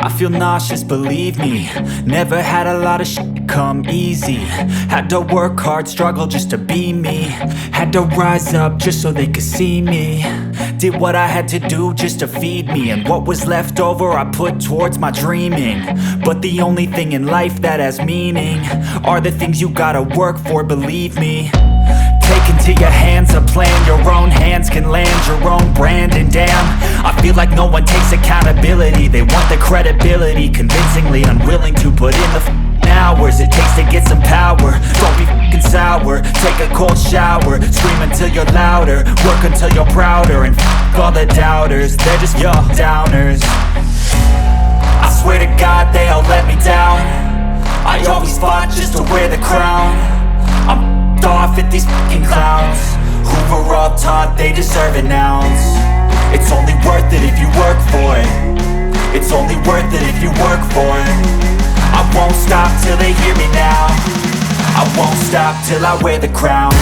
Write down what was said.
I feel nauseous, believe me. Never had a lot of shit come easy. Had to work hard, struggle just to be me. Had to rise up just so they could see me. Did what I had to do just to feed me, and what was left over I put towards my dreaming. But the only thing in life that has meaning are the things you gotta work for, believe me. Take into your hands a plan, your own hands can land your own brand. And damn, I feel like no one takes accountability. They want the credibility, convincingly unwilling to put in the hours it takes to get some power. Don't be f***ing sour, take a cold shower. Scream until you're louder, work until you're prouder. And f*** all the doubters, they're just your downers. I swear to God they all let me down. I always fought just to wear the crown. I'm off at these fucking clowns who were all taught they deserve an ounce. It's only worth it if you work for it. It's only worth it if you work for it. I won't stop till they hear me now. I won't stop till I wear the crown.